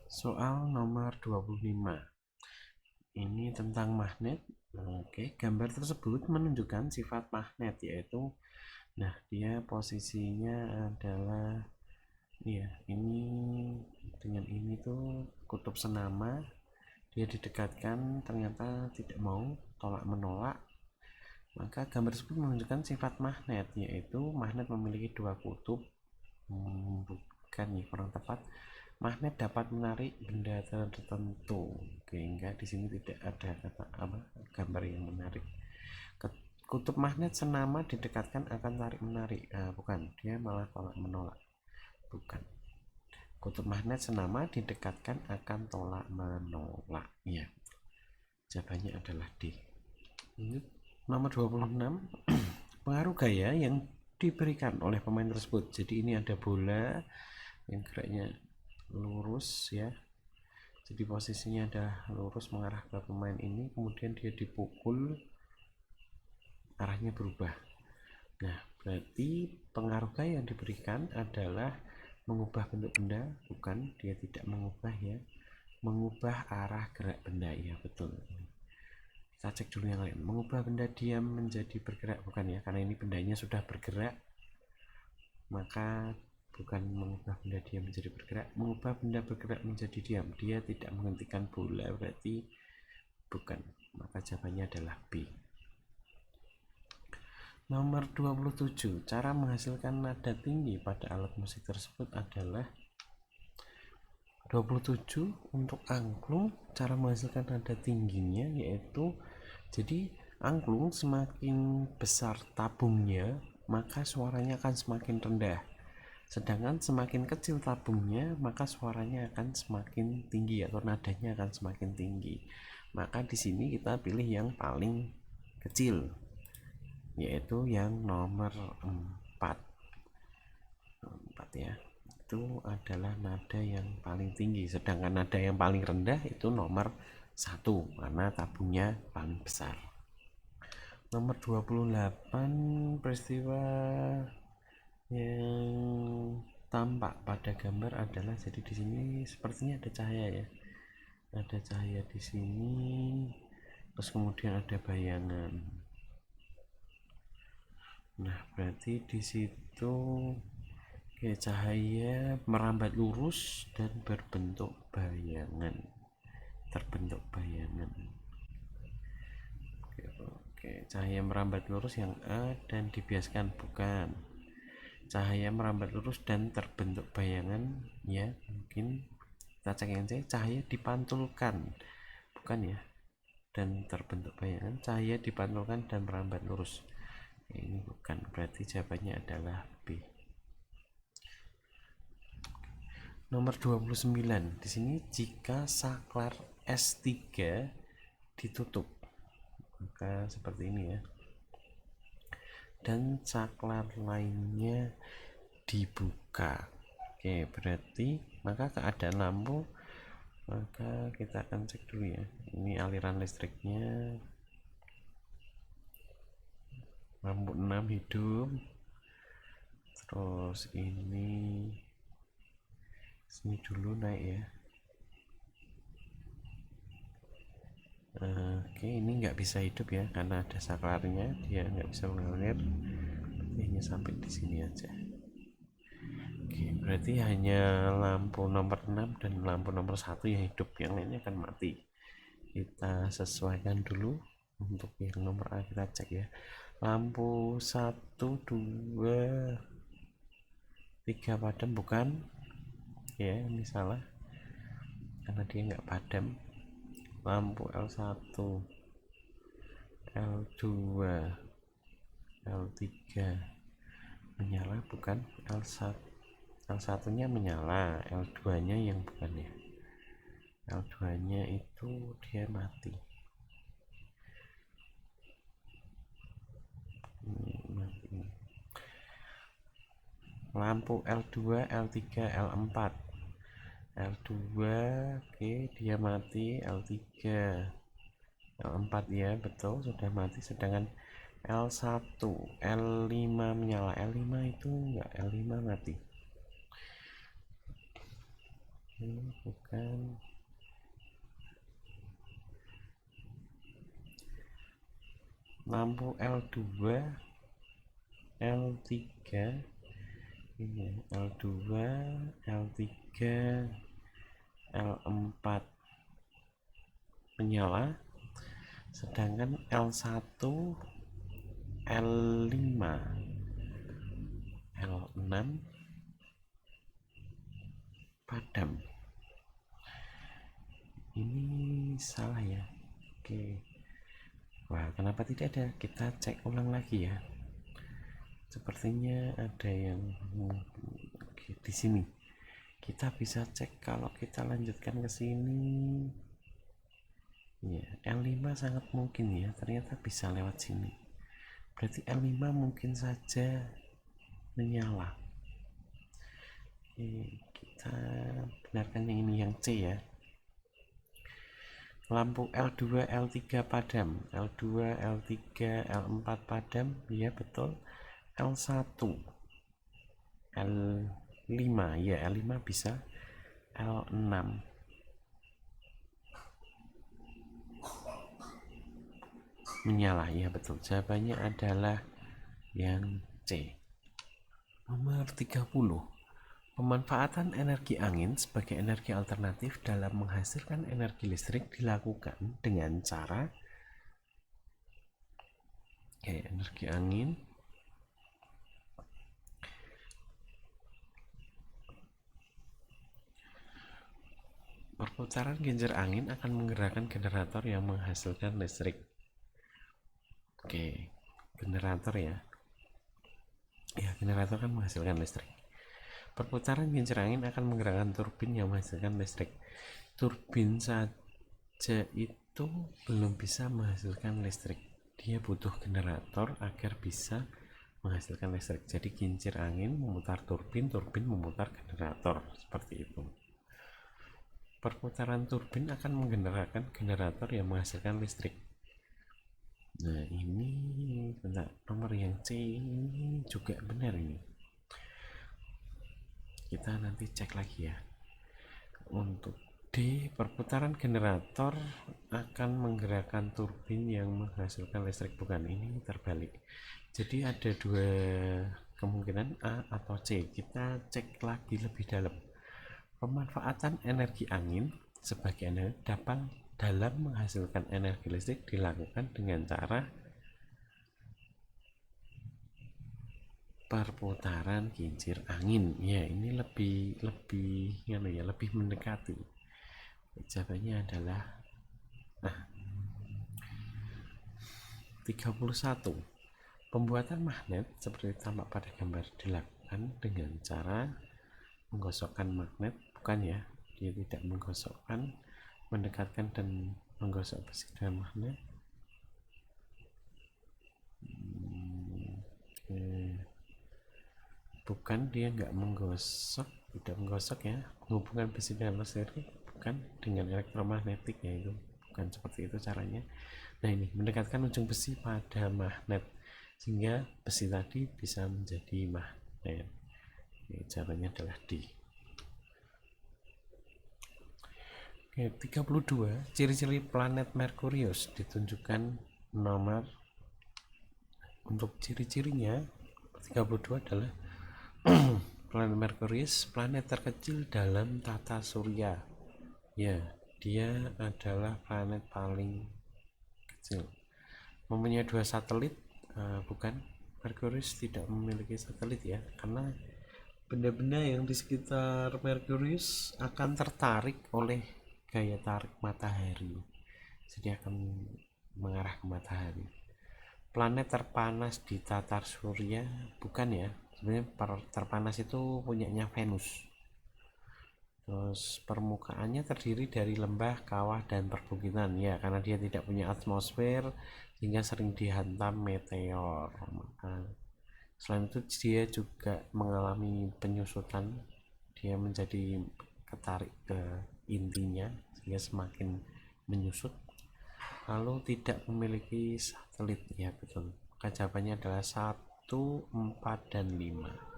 Soal nomor 25. Ini tentang magnet. Oke, gambar tersebut menunjukkan sifat magnet yaitu dia posisinya adalah ini dengan ini tuh kutub senama, dia didekatkan ternyata tidak mau, tolak menolak. Maka gambar tersebut menunjukkan sifat magnet yaitu magnet memiliki dua kutub. Bukan ya, kurang tepat. Magnet dapat menarik benda tertentu. Sehingga di sini tidak ada kata gambar yang menarik. Kutub magnet senama didekatkan akan tarik menarik. Bukan, dia malah tolak menolak. Bukan. Kutub magnet senama didekatkan akan tolak menolak. Ya. Jawabannya adalah D. Nomor 26. Pengaruh gaya yang diberikan oleh pemain tersebut. Jadi ini ada bola yang geraknya lurus ya, jadi posisinya adalah lurus mengarah ke pemain ini, kemudian dia dipukul, arahnya berubah. Berarti pengaruh gaya yang diberikan adalah mengubah bentuk benda. Bukan, dia tidak mengubah ya, mengubah arah gerak benda. Ya betul. Kita cek dulu yang lain. Mengubah benda diam menjadi bergerak. Bukan ya, karena ini bendanya sudah bergerak, maka bukan mengubah benda diam menjadi bergerak. Mengubah benda bergerak menjadi diam, dia tidak menghentikan bola, berarti bukan. Maka jawabannya adalah B. Nomor 27. Cara menghasilkan nada tinggi pada alat musik tersebut adalah 27. Untuk angklung, cara menghasilkan nada tingginya yaitu, jadi angklung semakin besar tabungnya, maka suaranya akan semakin rendah. Sedangkan semakin kecil tabungnya, maka suaranya akan semakin tinggi atau nadanya akan semakin tinggi. Maka di sini kita pilih yang paling kecil, yaitu yang nomor 4. 4 ya. Itu adalah nada yang paling tinggi. Sedangkan nada yang paling rendah itu nomor 1 karena tabungnya paling besar. Nomor 28. Peristiwa yang tampak pada gambar adalah, jadi di sini sepertinya ada cahaya ya, ada cahaya di sini, terus kemudian ada bayangan. Berarti di situ cahaya merambat lurus dan berbentuk bayangan, terbentuk bayangan. Cahaya merambat lurus yang A dan dibiaskan, bukan. Cahaya merambat lurus dan terbentuk bayangan ya, mungkin kita cek yang C. Cahaya dipantulkan, bukan ya, dan terbentuk bayangan. Cahaya dipantulkan dan merambat lurus, ini bukan, berarti jawabannya adalah B. Nomor 29. Di sini jika saklar S3 ditutup, maka seperti ini ya, dan saklar lainnya dibuka. Berarti maka keadaan lampu, maka kita akan cek dulu ya, ini aliran listriknya, lampu 6 hidup, terus ini sini dulu naik ya. Ini nggak bisa hidup ya karena ada saklarnya, dia nggak bisa mengalir, hanya sampai di sini aja. Berarti hanya lampu nomor 6 dan lampu nomor 1 yang hidup, yang lainnya akan mati. Kita sesuaikan dulu. Untuk yang nomor A kita cek ya, lampu 1, 2, 3 padam, bukan ya, ini salah karena dia nggak padam. Lampu L1, L2, L3 menyala, bukan. L1 nya menyala, L2 nya yang bukan ya, L2 nya itu dia mati. Lampu L2, L3, L4. L2 dia mati, L3, L4 ya betul sudah mati. Sedangkan L1, L5 menyala, L5 itu enggak, L5 mati. bukan. Lampu L2, L3, ini L2, L3, L4 menyala, sedangkan L1, L5, L6 padam. Ini salah ya. Oke. Wah, kenapa tidak ada? Kita cek ulang lagi ya. Sepertinya ada yang di sini. Kita bisa cek kalau kita lanjutkan ke sini. Ya, L5 sangat mungkin ya, ternyata bisa lewat sini. Berarti L5 mungkin saja menyala. Oke, kita benarkan yang ini, yang C ya. Lampu L2, L3 padam, L2, L3, L4 padam, ya betul. L1, L5, ya L5 bisa. L6 menyala, ya betul. Jawabannya adalah yang C. Nomor 30. Pemanfaatan energi angin sebagai energi alternatif dalam menghasilkan energi listrik dilakukan dengan cara energi angin perputaran kincir angin akan menggerakkan generator yang menghasilkan listrik. Oke, generator ya. Ya, generator kan menghasilkan listrik. Perputaran kincir angin akan menggerakkan turbin yang menghasilkan listrik. Turbin saja itu belum bisa menghasilkan listrik. Dia butuh generator agar bisa menghasilkan listrik. Jadi kincir angin memutar turbin, turbin memutar generator, seperti itu. Perputaran turbin akan menggerakkan generator yang menghasilkan listrik. Nah, ini bentar, nomor yang C ini juga benar ini. Kita nanti cek lagi ya. Untuk D, perputaran generator akan menggerakkan turbin yang menghasilkan listrik. Bukan, ini terbalik. Jadi ada dua kemungkinan, A atau C. Kita cek lagi lebih dalam. Pemanfaatan energi angin sebagai energi dalam menghasilkan energi listrik dilakukan dengan cara perputaran kincir angin. Ya, ini lebih mendekati. Jawabannya adalah 31. Pembuatan magnet seperti tampak pada gambar dilakukan dengan cara menggosokkan magnet. Bukan ya, dia tidak menggosokkan, mendekatkan dan menggosok besi dengan magnet. Bukan, dia nggak menggosok, tidak menggosok ya, menghubungkan besi dengan listrik, bukan, dengan elektromagnetik ya, itu bukan seperti itu caranya. Nah, ini mendekatkan ujung besi pada magnet sehingga besi tadi bisa menjadi magnet. Oke, caranya adalah D. Oke, 32. Ciri-ciri planet Merkurius ditunjukkan nomor. Untuk ciri-cirinya 32 adalah planet Merkurius, planet terkecil dalam tata surya. Ya, dia adalah planet paling kecil. Mempunyai 2 satelit, bukan. Merkurius tidak memiliki satelit ya, karena benda-benda yang di sekitar Merkurius akan tertarik oleh gaya tarik matahari, jadi akan mengarah ke matahari. Planet terpanas di tata surya, bukan ya, sebenarnya terpanas itu punyanya Venus. Terus permukaannya terdiri dari lembah, kawah, dan perbukitan ya, karena dia tidak punya atmosfer sehingga sering dihantam meteor. Maka selain itu dia juga mengalami penyusutan, dia menjadi ketarik ke intinya sehingga semakin menyusut. Lalu tidak memiliki satelit ya, betul. Maka jawabannya adalah 1, 4, dan 5.